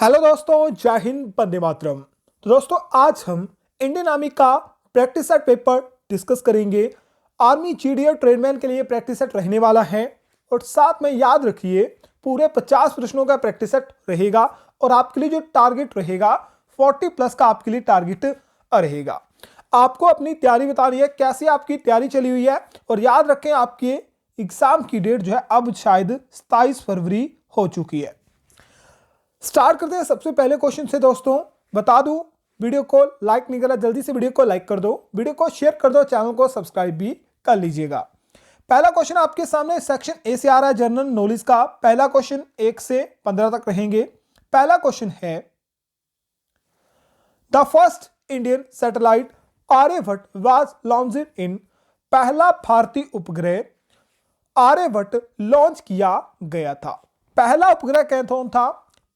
Hello दोस्तों, जय हिंद, वंदे मातरम। तो दोस्तों आज हम इंडियन आर्मी का प्रैक्टिस सेट पेपर डिस्कस करेंगे। आर्मी जीडी ट्रेडमैन के लिए प्रैक्टिस सेट रहने वाला है और साथ में याद रखिए पूरे 50 प्रश्नों का प्रैक्टिस सेट रहेगा और आपके लिए जो टारगेट रहेगा 40 प्लस का आपके लिए टारगेट रहेगा। आपको अपनी तैयारी बतानी है, कैसी आपकी तैयारी चली हुई है। और याद रखें आपके एग्जाम की डेट जो है अब शायद 27 फरवरी हो चुकी है। स्टार्ट करते हैं सबसे पहले क्वेश्चन से। दोस्तों बता दूं, वीडियो को लाइक नहीं करा, जल्दी से वीडियो को लाइक कर दो, वीडियो को शेयर कर दो, चैनल को सब्सक्राइब भी कर लीजिएगा। पहला क्वेश्चन आपके सामने सेक्शन ए से आ रहा है, जनरल नॉलेज का। पहला क्वेश्चन 1 से 15 तक रहेंगे। पहला क्वेश्चन है, the first Indian satellite Aryabhata was launched in. पहला भारतीय उपग्रह आर्यभट्ट लॉन्च किया गया था। पहला उपग्रह कौन था?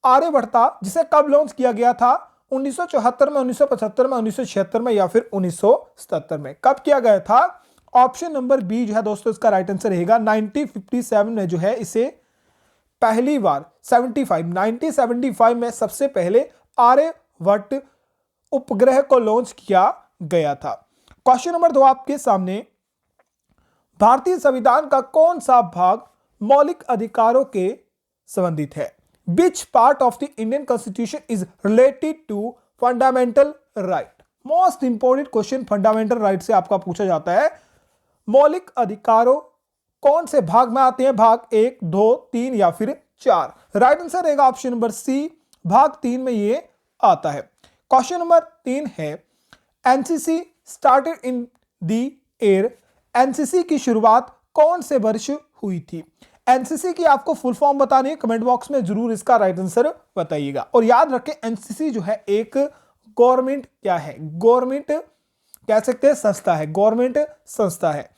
आर्यभट्ट था। जिसे कब लॉन्च किया गया था? 1974 में, 1975 में, 1976 में या फिर 1977 में। कब किया गया था? ऑप्शन नंबर बी जो है दोस्तों इसका राइट आंसर रहेगा। 1957 में जो है इसे पहली बार 1975 में सबसे पहले आर्यभट्ट उपग्रह को लॉन्च किया गया था। क्वेश्चन नंबर 2 आपके सामने, भारतीय संविधान का कौन सा भाग मौलिक अधिकारों के संबंधित है? Which part of the Indian Constitution is related to fundamental right? Most important question fundamental right से आपका पूछा जाता है। मौलिक अधिकारों कौन से भाग में आते हैं? भाग 1, 2, 3 या फिर 4? राइट आंसर रहेगा ऑप्शन नंबर सी, भाग 3 में ये आता है। क्वेश्चन नंबर 3 है, NCC started in the year. NCC की शुरुआत कौन से वर्ष हुई थी? एनसीसी की आपको फुल फॉर्म बतानी है, कमेंट बॉक्स में जरूर इसका राइट आंसर बताइएगा। और याद रखें एनसीसी जो है एक गवर्नमेंट क्या है? गवर्नमेंट कह सकते हैं संस्था है, गवर्नमेंट संस्था है।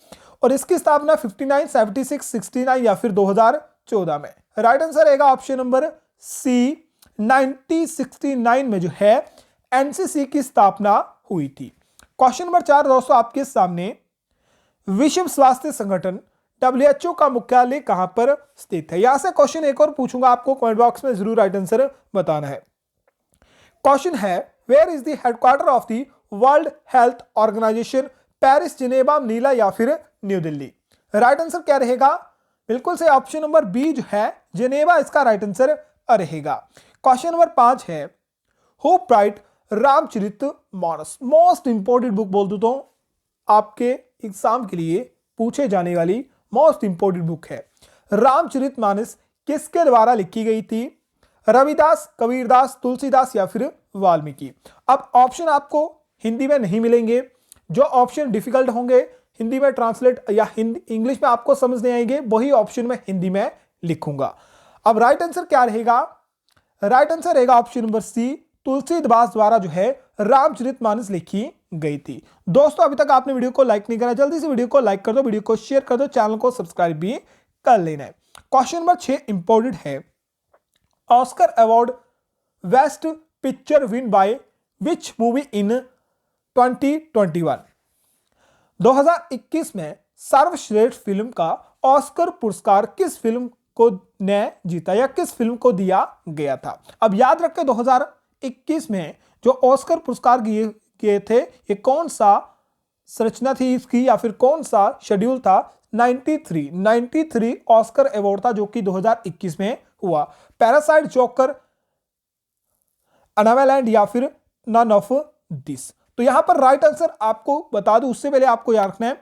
और इसकी स्थापना 59, 76, 69 या फिर 2014 में। राइट आंसर रहेगा ऑप्शन नंबर सी, 1969 में जो है एनसीसी की स्थापना हुई थी। क्वेश्चन नंबर 4 दोस्तों आपके सामने, विश्व स्वास्थ्य संगठन WHO का मुख्यालय कहां पर स्थित है? यहां से क्वेश्चन एक और पूछूंगा, आपको कमेंट बॉक्स में जरूर राइट आंसर बताना है। क्वेश्चन है, where is the headquarter of the World Health Organization? Paris, Geneva, Manila या फिर न्यू दिल्ली? राइट आंसर क्या रहेगा? बिल्कुल से ऑप्शन नंबर बी जो है जिनेवा इसका राइट आंसर रहेगा। क्वेश्चन नंबर 5 है, who right Ramcharitmanas? Most important book बोल दूं तो आपके एग्जाम के लिए पूछे जाने वाली मोस्ट इंपोर्टेंट बुक है। रामचरितमानस किसके द्वारा लिखी गई थी? रविदास, कबीरदास, तुलसीदास या फिर वाल्मीकि? अब ऑप्शन आपको हिंदी में नहीं मिलेंगे, जो ऑप्शन डिफिकल्ट होंगे हिंदी में ट्रांसलेट या इंग्लिश में आपको समझ नहीं आएंगे, वही ऑप्शन में हिंदी में लिखूंगा। अब राइट आंसर क्या रहेगा? राइट आंसर रहेगा ऑप्शन नंबर सी, तुलसीदास द्वारा जो है रामचरितमानस लिखी गई थी। दोस्तों अभी तक आपने वीडियो को लाइक नहीं करा, जल्दी से वीडियो को लाइक कर दो, वीडियो को शेयर कर दो, चैनल को सब्सक्राइब भी कर लेना है। क्वेश्चन नंबर 6 इंपॉर्टेंट है, Oscar award best picture win by which movie इन 2021? 2021 में सर्वश्रेष्ठ फिल्म का ऑस्कर पुरस्कार किस फिल्म को ने जीता या किस फिल्म को दिया गया था? अब याद रखें 2021 में जो ऑस्कर पुरस्कार किए थे, ये कौन सा संरचना थी इसकी या फिर कौन सा शेड्यूल था? 93 ऑस्कर अवार्ड था जो कि 2021 में हुआ। पैरासाइट, जोकर, अनावेलैंड या फिर नन ऑफ दिस? तो यहां पर राइट आंसर आपको बता दूं, उससे पहले आपको याद रखना है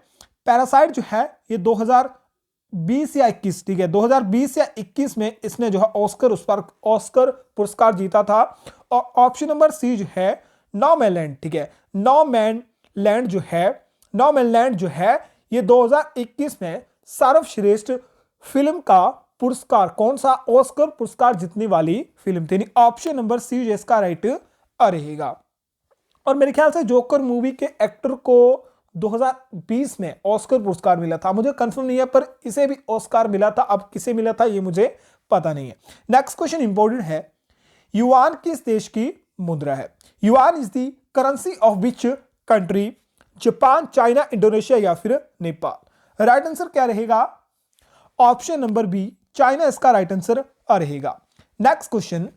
पैरासाइट जो है ये 2020 या 21, ठीक है, 2020 या 21 में इसने जो है ऑस्कर पुरस्कार जीता था। और ऑप्शन नंबर सी जो है नोमैनलैंड, ठीक है, नोमैनलैंड जो है ये 2021 में सर्वश्रेष्ठ फिल्म का पुरस्कार, कौन सा ऑस्कर पुरस्कार जीतने वाली फिल्म थी? ऑप्शन नंबर सी इसका राइट रहेगा। और मेरे ख्याल से जोकर मूवी के एक्टर को 2020 में ऑस्कर पुरस्कार मिला था, मुझे कंफर्म नहीं है, पर इसे भी ऑस्कार मिला था। अब किसे मिला था ये मुझे पता नहीं है। नेक्स्ट क्वेश्चन इंपॉर्टेंट है, युआन किस देश की मुद्रा है? Yuan is the currency of which country? Japan, China, Indonesia या फिर नेपाल? राइट आंसर क्या रहेगा? ऑप्शन नंबर बी, चाइना इसका राइट आंसर रहेगा। नेक्स्ट क्वेश्चन,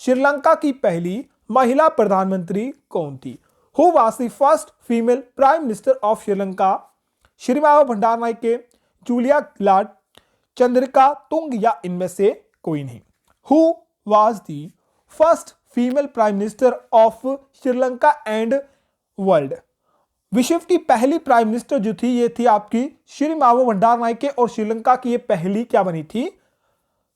श्रीलंका की पहली महिला प्रधानमंत्री कौन थी? Who was the first female prime minister of Sri Lanka? Sirimavo Bandaranaike, Julia Gillard, Chandrika तुंग या इनमें से कोई नहीं? Who was the first female prime minister of Sri Lanka and world? विश्व की पहली प्राइम मिनिस्टर जो थी ये थी आपकी श्रीमावो भंडारनायके और श्रीलंका की ये पहली क्या बनी थी?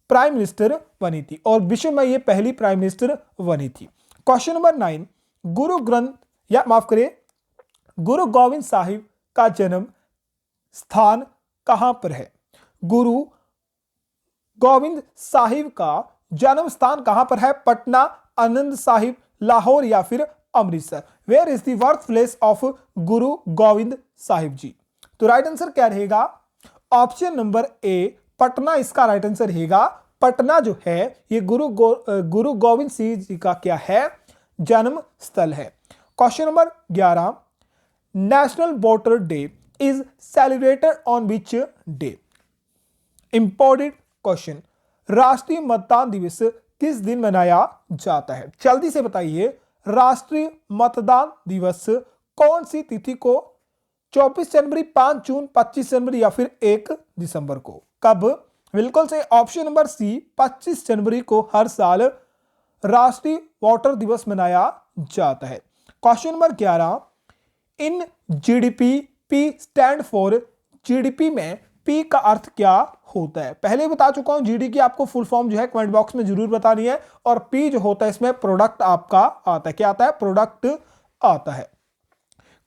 प्राइम मिनिस्टर बनी थी और विश्व में ये पहली प्राइम मिनिस्टर बनी थी। क्वेश्चन नंबर 9, गुरु ग्रंथ या माफ करें गुरु गोविंद साहिब का जन्म स्थान कहां पर है? गुरु गोविंद साहिब का जन्म स्थान कहां पर है? पटना, आनंद साहिब, लाहौर या फिर Amritsar? Where is the birth place of Guru Gobind Sahib जी? तो राइट आंसर क्या रहेगा? ऑप्शन नंबर ए पटना इसका राइट आंसर रहेगा। पटना जो है ये गुरु गोविंद सिंह जी का क्या है? जन्म स्थल है। Question number 11, national voter day is celebrated on which day? Important question, राष्ट्रीय मतदान दिवस किस दिन मनाया जाता है? जल्दी से बताइए, राष्ट्रीय मतदान दिवस कौन सी तिथि को? 24 जनवरी, 5 जून, 25 जनवरी या फिर 1 दिसंबर को? कब? बिल्कुल से ऑप्शन नंबर सी 25 जनवरी को हर साल राष्ट्रीय वोटर दिवस मनाया जाता है। Question number 11, in GDP, P stand for, GDP में पी का अर्थ क्या होता है? पहले बता चुका हूं, जीडी की आपको फुल फॉर्म जो है कमेंट बॉक्स में जरूर बतानी है। और पी जो होता है इसमें प्रोडक्ट आपका आता है। क्या आता है? प्रोडक्ट आता है।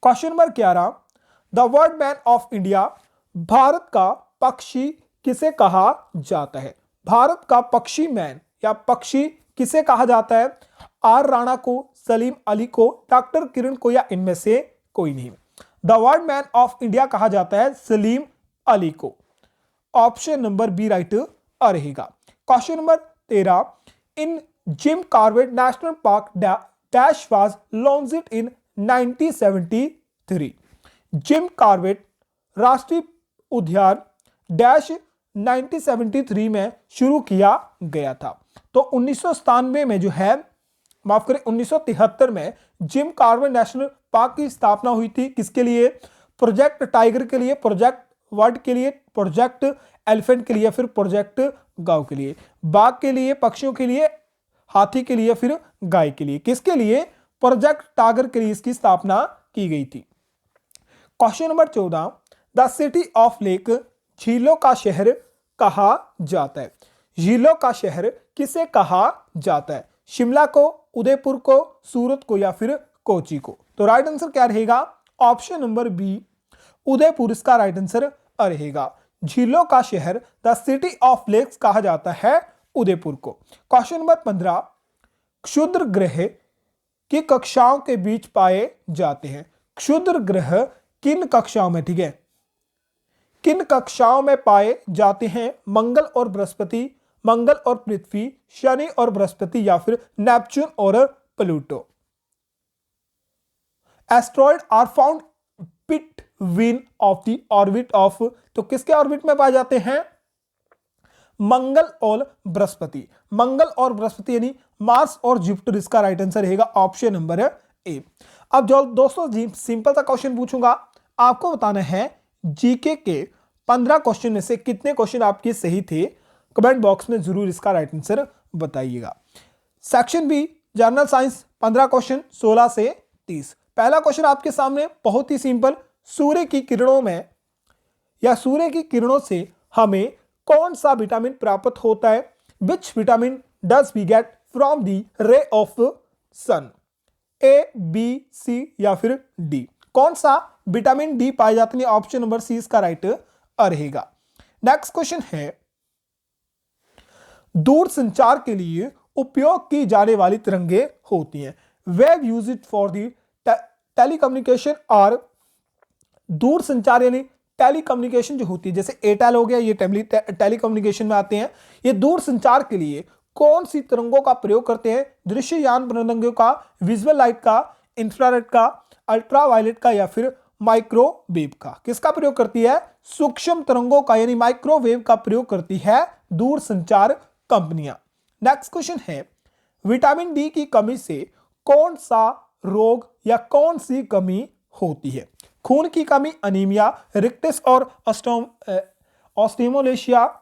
Question number 11, the word man of India, Bharat का पक्षी किसे कहा जाता है? भारत का पक्षी मैन या पक्षी किसे कहा जाता है? आर राणा को, सलीम अली को, डॉक्टर किरण को या इनमें से कोई नहीं? The word man of India कहा जाता है सलीम अली को। ऑप्शन नंबर बी राइट रहेगा। Question number 13, in Jim Corbett national park dash was launched in 1973? Jim Corbett राष्ट्रीय उद्यान डैश 1973 में शुरू किया गया था। तो 1997 में जो है, माफ करें 1973 में जिम कॉर्बेट नेशनल पार्क की स्थापना हुई थी। किसके लिए? प्रोजेक्ट टाइगर के लिए, प्रोजेक्ट वर्ड के लिए, प्रोजेक्ट एलिफेंट के लिए, फिर प्रोजेक्ट गांव के लिए, बाघ के लिए, पक्षियों के लिए, हाथी के लिए, फिर गाय के लिए। किसके लिए? प्रोजेक्ट टाइगर के लिए इसकी स्थापना की गई थी। Question number 14, the city of lake, झीलों का शहर कहा जाता है? झीलों का शहर किसे कहा जाता है? शिमला को, उदयपुर को, सूरत को या फिर कोची को? तो राइट आंसर क्या रहेगा? ऑप्शन नंबर बी उदयपुर इसका राइट आंसर रहेगा। झीलों का शहर द सिटी ऑफ लेक्स कहा जाता है उदयपुर को। क्वेश्चन नंबर 15, क्षुद्र ग्रह की कक्षाओं के बीच पाए जाते हैं? क्षुद्र ग्रह किन कक्षाओं में, ठीक है, किन कक्षाओं में पाए जाते हैं? मंगल और बृहस्पति, मंगल और पृथ्वी, शनि और बृहस्पति या फिर नेपच्यून और Pluto? Asteroid are found between of the orbit of, तो किसके ऑर्बिट में पाए जाते हैं? मंगल और बृहस्पति। मंगल और बृहस्पति यानी मार्स और जुपिटर इसका राइट आंसर रहेगा ऑप्शन नंबर ए। अब जो दोस्तों सिंपल सा क्वेश्चन पूछूंगा, आपको बताना है जीके के 15 क्वेश्चन में से कितने क्वेश्चन आपके सही थे। कमेंट बॉक्स में जरूर इसका राइट आंसर बताइएगा। Section B general science 15 question 16 से 30। पहला क्वेश्चन आपके सामने बहुत ही सिंपल, सूर्य की किरणों में या सूर्य की किरणों से हमें कौन सा विटामिन प्राप्त होता है? Which vitamin does we get from the ray of sun? A, B, C या फिर डी? कौन सा विटामिन डी पाए जाते हैं? ऑप्शन नंबर सी इसका राइट रहेगा। नेक्स्ट क्वेश्चन है, दूर संचार के लिए उपयोग की जाने वाली तरंगे होती हैं। Wave use it for the telecommunication और दूर संचार यानी टेलीकम्युनिकेशन जो होती है, जैसे एयरटेल हो गया, ये टेलीकम्युनिकेशन में आते हैं। ये दूर संचार के लिए कौन सी तरंगों का प्रयोग करते हैं? दृश्ययान तरंगों का, विजुअल लाइट का, इंफ्रारेड का, अल्ट्रावायलेट का या फिर माइक्रोवेव का? किसका प्रयोग करती है? सूक्ष्म तरंगों का यानी माइक्रोवेव का प्रयोग करती है दूर संचार कंपनियां। नेक्स्ट क्वेश्चन है, विटामिन डी की कमी से कौन सा रोग या कौन सी कमी होती है? खून की कमी, अनीमिया, रिक्टिस और ऑस्टियोमलेशिया,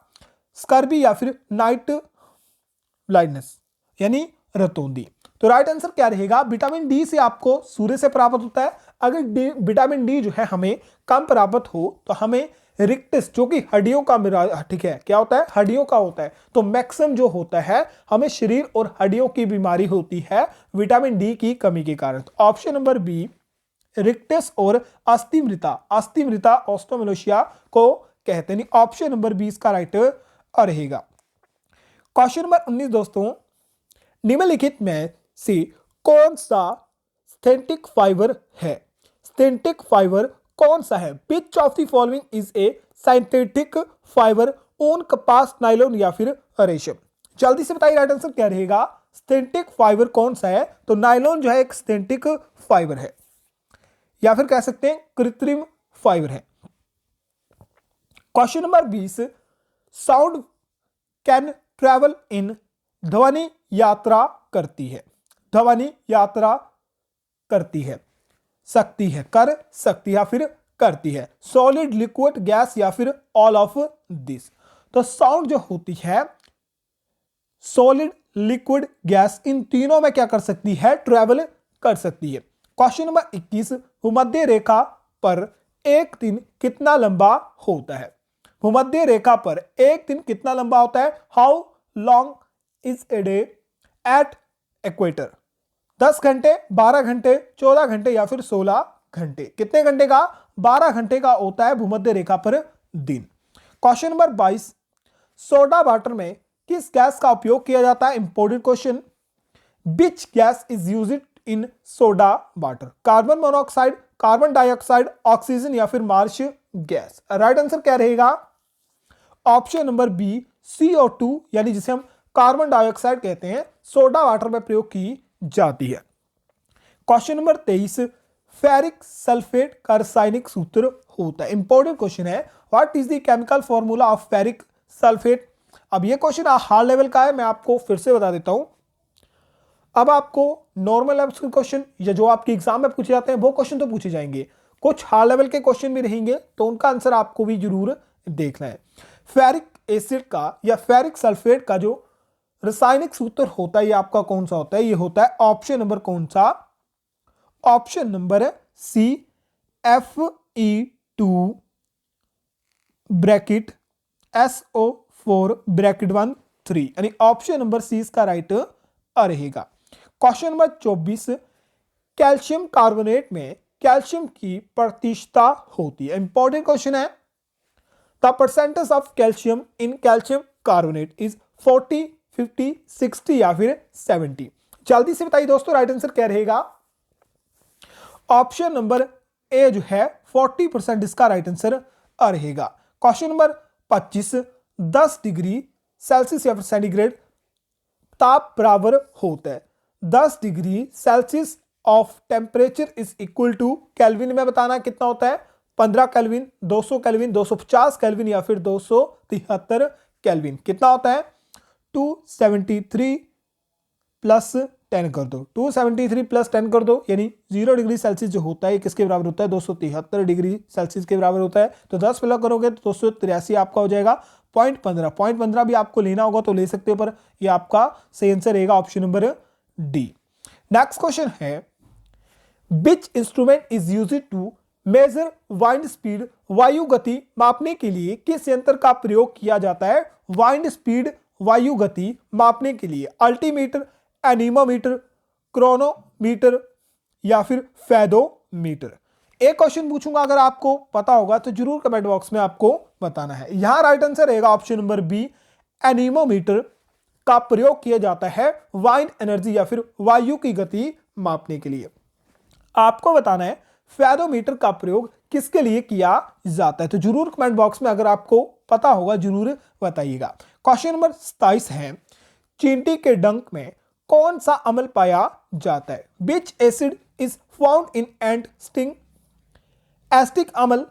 स्कर्बी या फिर नाइट ब्लाइंडनेस यानी रतौंधी। तो राइट आंसर क्या रहेगा? विटामिन डी से आपको सूर्य से प्राप्त होता है। अगर विटामिन डी जो है हमें कम प्राप्त हो तो हमें रिक्टिस जो कि हड्डियों का, ठीक है, क्या होता है? हड्डियों का होता है। तो मैक्सिमम जो होता है हमें शरीर और हड्डियों की बीमारी होती है विटामिन डी की कमी के कारण। तो ऑप्शन नंबर बी रिक्टिस और अस्थिमृता ऑस्टियोमलेशिया को कहते हैं। ऑप्शन नंबर बी इसका राइट रहेगा। क्वेश्चन नंबर 19 दोस्तों, निम्नलिखित में से कौन सा सिंथेटिक फाइबर है? सिंथेटिक फाइबर कौन सा है? Which of the following is a synthetic fibre? ऊन, कपास, नायलॉन या फिर रेशम? जल्दी से बताइए राइट आंसर क्या रहेगा? सिंथेटिक फाइबर कौन सा है? तो नायलॉन जो है एक सिंथेटिक फाइबर है, या फिर कह सकते हैं कृत्रिम फाइबर है। Question number 20, sound can travel in, ध्वनि यात्रा करती है। ध्वनि यात्रा करती है, सकती है, कर सकती या फिर करती है। सॉलिड, लिक्विड, गैस या फिर ऑल ऑफ दिस? तो साउंड जो होती है सॉलिड, लिक्विड, गैस, इन तीनों में क्या कर सकती है? ट्रेवल कर सकती है। क्वेश्चन नंबर 21, भूमध्य रेखा पर एक दिन कितना लंबा होता है? भूमध्य रेखा पर एक दिन कितना लंबा होता है? How long is a day at equator? 10 घंटे, 12 घंटे, 14 घंटे या फिर 16 घंटे? कितने घंटे का? 12 घंटे का होता है भूमध्य रेखा पर दिन। क्वेश्चन नंबर 22, सोडा वाटर में किस गैस का उपयोग किया जाता है? Important question. Which gas is used in soda water? Carbon monoxide, carbon dioxide, oxygen या फिर मार्श गैस? राइट आंसर क्या रहेगा? ऑप्शन नंबर बी CO2 यानी जिसे हम कार्बन डाइऑक्साइड कहते हैं, सोडा वाटर में प्रयोग की जाती है। क्वेश्चन नंबर 23, फेरिक सल्फेट का रासायनिक सूत्र होता है। इंपॉर्टेंट क्वेश्चन है, what is the chemical formula of ferric sulphate? अब ये क्वेश्चन हार्ड लेवल का है, मैं आपको फिर से बता देता हूं। अब आपको नॉर्मल लेवल के क्वेश्चन या जो आपके एग्जाम में पूछे जाते हैं वो क्वेश्चन तो पूछे जाएंगे, कुछ हार्ड लेवल के क्वेश्चन भी रहेंगे, तो उनका आंसर आपको भी जरूर देखना है। फेरिक एसिड का या फेरिक सल्फेट का जो रासायनिक सूत्र होता है ये आपका कौन सा होता है? ये होता है ऑप्शन नंबर कौन सा? Option number C, Fe2 bracket SO4 bracket 1 3, यानी ऑप्शन नंबर सी इसका राइट रहेगा। क्वेश्चन नंबर 24, कैल्शियम कार्बोनेट में कैल्शियम की प्रतिशतता होती है। इंपॉर्टेंट क्वेश्चन है। The percentage of calcium in calcium carbonate is 40, 50, 60 या फिर 70? जल्दी से बताइए दोस्तों राइट आंसर क्या रहेगा? ऑप्शन नंबर ए जो है 40% इसका राइट आंसर रहेगा। क्वेश्चन नंबर 25, 10 डिग्री सेल्सियस या फिर सेंटीग्रेड ताप बराबर होता है। 10 degree Celsius of temperature is equal to, kelvin में बताना कितना होता है? 15 केल्विन, 200 केल्विन, 250 केल्विन या फिर 273 केल्विन? कितना होता है? 273 प्लस 10 कर दो, 273 प्लस 10 कर दो, यानी 0 डिग्री सेल्सियस जो होता है किसके बराबर होता है? 273 डिग्री सेल्सियस के बराबर होता है। तो 10 प्लस करोगे तो 283 आपका हो जाएगा। 0.15 भी आपको लेना होगा तो ले सकते हो, पर ये आपका सही आंसर रहेगा option number D. Next question है, which instrument is used to measure wind speed? वायु गति मापने के लिए किस यंत्र का प्रयोग किया जाता है? वाइंड स्पीड, वायु गति मापने के लिए अल्टीमीटर, एनीमोमीटर, क्रोनोमीटर या फिर फेदोमीटर? एक क्वेश्चन पूछूंगा, अगर आपको पता होगा तो जरूर कमेंट बॉक्स में आपको बताना है। यहां राइट आंसर रहेगा ऑप्शन नंबर बी, एनीमोमीटर का प्रयोग किया जाता है वाइंड एनर्जी या फिर वायु की गति मापने के लिए। आपको बताना है फेदोमीटर का प्रयोग किसके लिए किया जाता है, तो जरूर कमेंट बॉक्स में अगर आपको पता होगा जरूर बताइएगा। क्वेश्चन नंबर 27 है, चींटी के डंक में कौन सा अम्ल पाया जाता है? विच acid is found in ant sting? Asterisk अम्ल,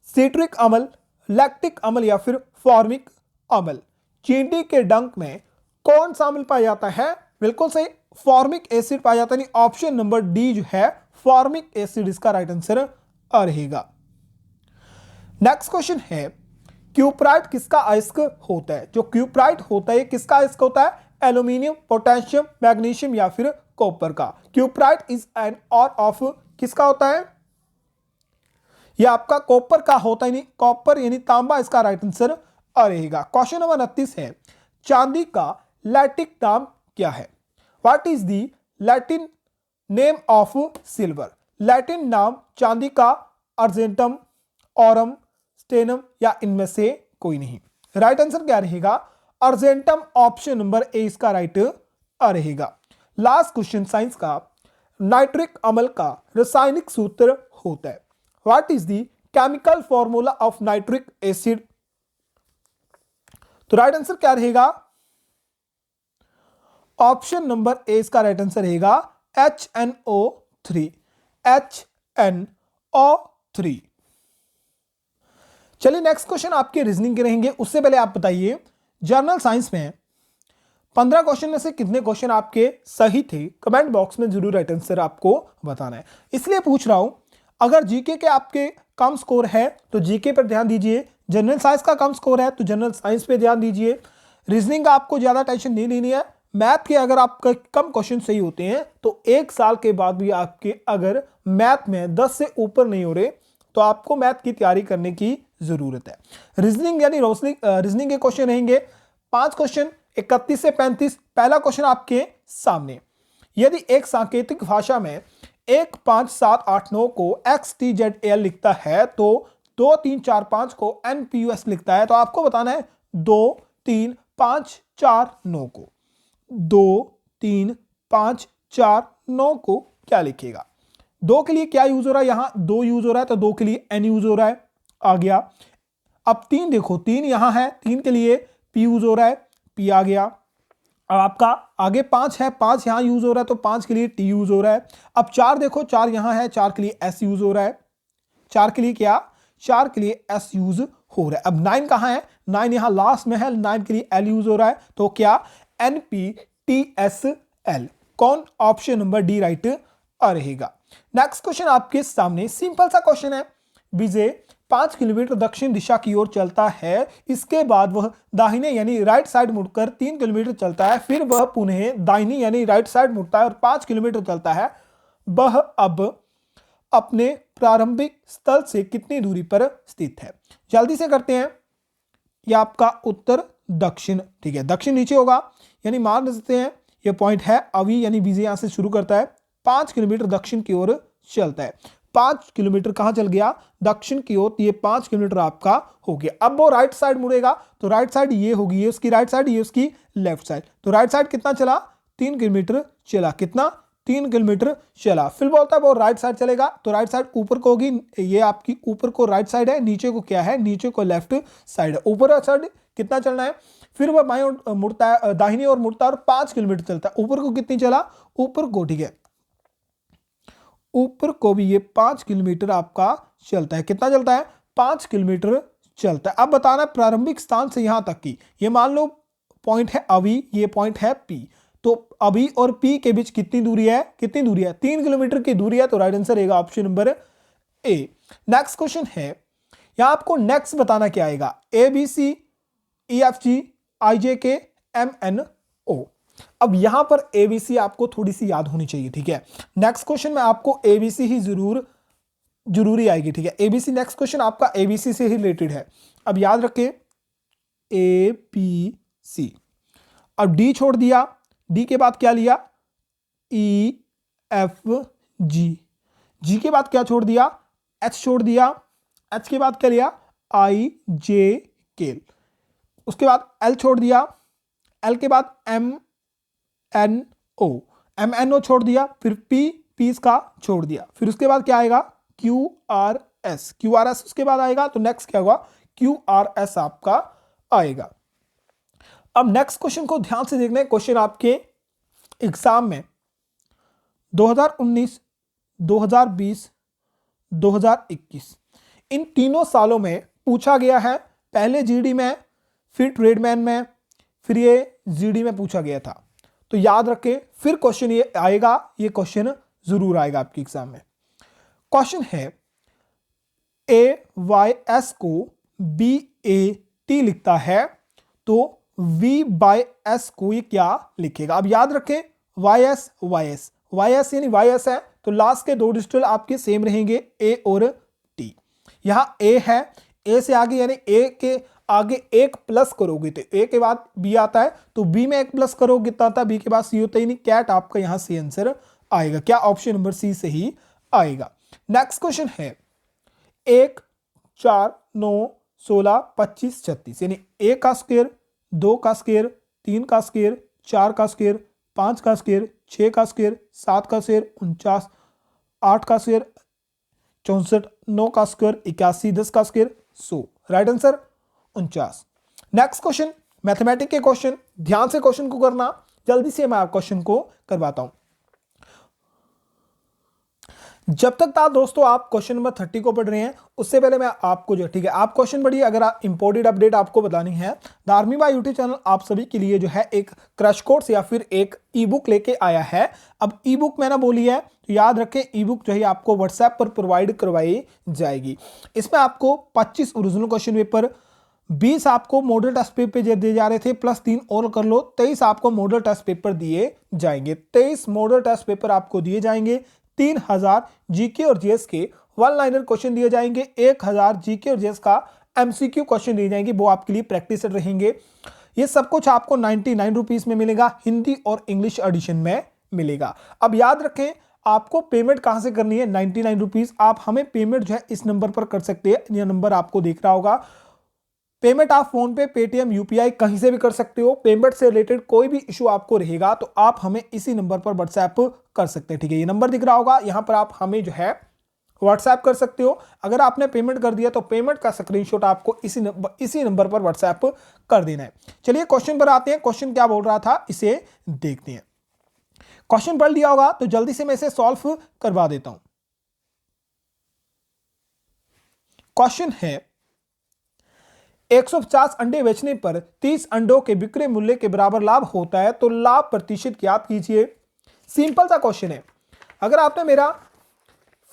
सिट्रिक अम्ल, लैक्टिक अम्ल या फिर फॉर्मिक अम्ल? चींटी के डंक में कौन सा अम्ल पाया जाता है? बिल्कुल सही, फॉर्मिक एसिड पाया जाता है, यानी ऑप्शन नंबर डी जो है फॉर्मिक एसिड इसका राइट आंसर रहेगा। नेक्स्ट क्वेश्चन है क्यूप्राइट किसका अयस्क होता है? जो क्यूप्राइट होता है किसका अयस्क होता है? एल्यूमिनियम, पोटेशियम, मैग्नीशियम या फिर कॉपर का। क्यूप्राइट इज एन और ऑफ किसका होता है? यह आपका कॉपर का होता है, यानी कॉपर यानी तांबा इसका राइट आंसर रहेगा। क्वेश्चन नंबर 29 है चांदी का लैटिन नाम क्या है? What is the Latin name of silver? Latin नाम चांदी का अर्जेंटम, ऑरम, स्टेनम या इनमें से कोई नहीं। राइट आंसर क्या रहेगा? अर्जेंटम, ऑप्शन नंबर ए इसका राइट रहेगा। लास्ट क्वेश्चन साइंस का, नाइट्रिक अम्ल का रासायनिक सूत्र होता है। What is the chemical formula of nitric acid? तो राइट आंसर क्या रहेगा? ऑप्शन नंबर ए इसका राइट आंसर रहेगा HNO3। HNO3। चलिए नेक्स्ट क्वेश्चन आपके रीजनिंग के रहेंगे। उससे पहले आप बताइए जर्नल साइंस में 15 क्वेश्चन में से कितने क्वेश्चन आपके सही थे? कमेंट बॉक्स में जरूर राइट आंसर आपको बताना है। इसलिए पूछ रहा हूं, अगर जीके के आपके कम स्कोर है तो जीके पर ध्यान दीजिए, जनरल साइंस का कम स्कोर है तो जनरल साइंस पे ध्यान दीजिए, रीजनिंग का आपको ज्यादा टेंशन नहीं लेनी है। मैथ के अगर आपके कम क्वेश्चन सही होते हैं तो 1 साल के बाद भी आपके अगर मैथ में 10 से ऊपर नहीं हो रहे तो आपको मैथ की तैयारी करने की जरूरत है। रीजनिंग यानी रीजनिंग के क्वेश्चन रहेंगे 5 क्वेश्चन 31 से 35। पहला क्वेश्चन आपके सामने, यदि एक सांकेतिक भाषा में 1 5 7 8 9 को XTZL लिखता है तो 2 3 4 5 को NPUS लिखता है, तो आपको बताना है 2 3 5 4 9 को 2 3 5 4 9 को क्या लिखेगा? 2 के लिए क्या यूज हो रहा है? यहां 2 यूज हो रहा है तो 2 के लिए N यूज हो रहा है, आ गया। अब 3 देखो, 3 यहां है, 3 के लिए P यूज हो रहा है, P आ गया। अब आपका आगे 5 है, 5 यहां यूज हो रहा है तो 5 के लिए T यूज हो रहा है। अब 4 देखो, 4 यहां है, 4 के लिए S यूज हो रहा है। 4 के लिए क्या? 4 के लिए S यूज हो रहा है। अब 9 कहां है? 9 यहां लास्ट में है, 9 के लिए L यूज हो रहा है, तो क्या? NPTSL। कौन? ऑप्शन नंबर डी राइट रहेगा। नेक्स्ट क्वेश्चन आपके सामने सिंपल सा क्वेश्चन है। विजय 5 किलोमीटर दक्षिण दिशा की ओर चलता है, इसके बाद वह दाहिने यानी राइट साइड मुड़कर 3 किलोमीटर चलता है, फिर वह पुनः दाहिनी यानी राइट साइड मुड़ता है और 5 किलोमीटर चलता है। वह अब अपने प्रारंभिक स्थल से कितनी दूरी पर स्थित है? जल्दी से करते हैं। यह आपका उत्तर दक्षिण, ठीक है, दक्षिण नीचे होगा, यानी मान सकते हैं यह पॉइंट है अभी, यानी विजय यहां से शुरू करता है, 5 किलोमीटर दक्षिण की ओर चलता है। 5 किलोमीटर कहां चल गया? दक्षिण की ओर। ये 5 किलोमीटर आपका हो गया। अब वो राइट साइड मुड़ेगा तो राइट साइड ये होगी, ये उसकी राइट साइड, ये उसकी लेफ्ट साइड। तो राइट साइड कितना चला? 3 किलोमीटर चला। कितना? 3 किलोमीटर चला। फिर बोलता है वो राइट साइड चलेगा तो राइट साइड ऊपर को होगी, ये आपकी ऊपर को राइट साइड है, नीचे को क्या है? नीचे को लेफ्ट साइड है। ऊपर साइड कितना चलना है? फिर वह बाईं ओर मुड़ता है, दाहिनी ओर मुड़ता है और 5 किलोमीटर चलता है। ऊपर को कितनी चला? ऊपर को, ठीक है, ऊपर को भी ये 5 किलोमीटर आपका चलता है। कितना चलता है? 5 किलोमीटर चलता है। अब बताना प्रारंभिक स्थान से यहां तक की, ये मान लो पॉइंट है अभी, ये पॉइंट है P, तो अभी और P के बीच कितनी दूरी है? कितनी दूरी है? 3 किलोमीटर की दूरी है, तो राइट आंसर रहेगा option number A. Next question है, यहां आपको नेक्स्ट बताना क्या आएगा? ABC EFG IJK MNO। अब यहां पर ABC आपको थोड़ी सी याद होनी चाहिए, ठीक है। नेक्स्ट क्वेश्चन में आपको ABC ही जरूरी आएगी, ठीक है। ABC नेक्स्ट क्वेश्चन आपका ABC से ही रिलेटेड है। अब याद रखें ABC। अब D छोड़ दिया, D के बाद क्या लिया? EFG। G के बाद क्या छोड़ दिया? H छोड़ दिया। H के बाद क्या लिया? IJK। उसके बाद L छोड़ दिया, L के बाद MNO छोड़ दिया, फिर P इसका छोड़ दिया, फिर उसके बाद क्या आएगा? QRS उसके बाद आएगा, तो नेक्स्ट क्या होगा? QRS आपका आएगा। अब नेक्स्ट क्वेश्चन को ध्यान से देखना है। क्वेश्चन आपके एग्जाम में 2019, 2020, 2021 इन तीनों सालों में पूछा गया है। पहले जीडी में, फिर ट्रेडमैन में, फिर ये जीडी में पूछा गया था। तो याद रखें, फिर क्वेश्चन ये आएगा, ये क्वेश्चन जरूर आएगा आपके एग्जाम में। क्वेश्चन है AYS को BAT लिखता है तो V/S को ये क्या लिखेगा? अब याद रखें YS यानी YS है तो लास्ट के दो डिजिटल आपके सेम रहेंगे, A और T। यहां A है, A से आगे यानी A के आगे एक प्लस करोगे तो A के बाद B आता है, तो B में एक प्लस करोगे कितना आता है, B के बाद C होता है, यानी कैट आपका यहां से आंसर आएगा। क्या? ऑप्शन नंबर C से ही आएगा। नेक्स्ट क्वेश्चन है 1 4 9 16 25 36 यानी 1 का स्क्वायर, 2 का स्क्वायर, 3 का स्क्वायर, 4 का स्क्वायर, 5 का स्क्वायर, 6 का स्क्वायर, 7 का स्क्वायर, 49, 8 का स्क्वायर, 64, 9 का स्क्वायर, 81, 10 का square, 100। Right answer 49। Next question mathematics के क्वेश्चन, ध्यान से क्वेश्चन को करना, जल्दी से मैं क्वेश्चन को करवाता हूं। जब तक था दोस्तों आप क्वेश्चन नंबर 30 को पढ़ रहे हैं, उससे पहले मैं आपको जो, ठीक है, आप क्वेश्चन पढ़िए। अगर आप इंपॉर्टेंट अपडेट आपको बतानी है, the army by YouTube channel आप सभी के लिए जो है एक क्रैश कोर्स या फिर एक ई बुक लेके आया है। अब ई बुक मैंने बोली है तो याद रखें, ई बुक जो है आपको व्हाट्सएप पर प्रोवाइड करवाई जाएगी। इसमें आपको 25 ओरिजिनल क्वेश्चन पेपर, 20 आपको मॉडल टेस्ट पेपर दिए जा रहे थे, प्लस 3 और कर लो, 23 आपको मॉडल टेस्ट पेपर दिए जाएंगे। 23 मॉडल टेस्ट पेपर आपको दिए जाएंगे। 3000 जीके और जीएस के वन लाइनर क्वेश्चन दिए जाएंगे। 1000 जीके और जीएस का एमसीक्यू क्वेश्चन दिए जाएंगे, वो आपके लिए प्रैक्टिस रहेंगे। ये सब कुछ आपको 99 रुपीज में मिलेगा, हिंदी और इंग्लिश एडिशन में मिलेगा। अब याद रखें, आपको पेमेंट कहां से करनी है? 99 रुपीज। आप हमें पेमेंट जो है इस नंबर पर कर सकते हैं, यह नंबर आपको दिख रहा होगा। पेमेंट आप फोन पे, पेटीएम, यूपीआई कहीं से भी कर सकते हो। पेमेंट से रिलेटेड कोई भी इशू आपको रहेगा तो आप हमें इसी नंबर पर व्हाट्सएप कर सकते हैं, ठीक है। ये नंबर दिख रहा होगा, यहां पर आप हमें जो है व्हाट्सएप कर सकते हो। अगर आपने पेमेंट कर दिया तो पेमेंट का स्क्रीनशॉट आपको इसी नंबर पर व्हाट्सएप कर देना है। चलिए क्वेश्चन पर आते हैं। क्वेश्चन क्या बोल रहा था, इसे देखते हैं। क्वेश्चन पढ़ लिया होगा तो जल्दी से मैं इसे सॉल्व करवा देता हूं। क्वेश्चन है 150 अंडे बेचने पर 30 अंडों के विक्रय मूल्य के बराबर लाभ होता है, तो लाभ प्रतिशत ज्ञात कीजिए। सिंपल सा क्वेश्चन है। अगर आपने मेरा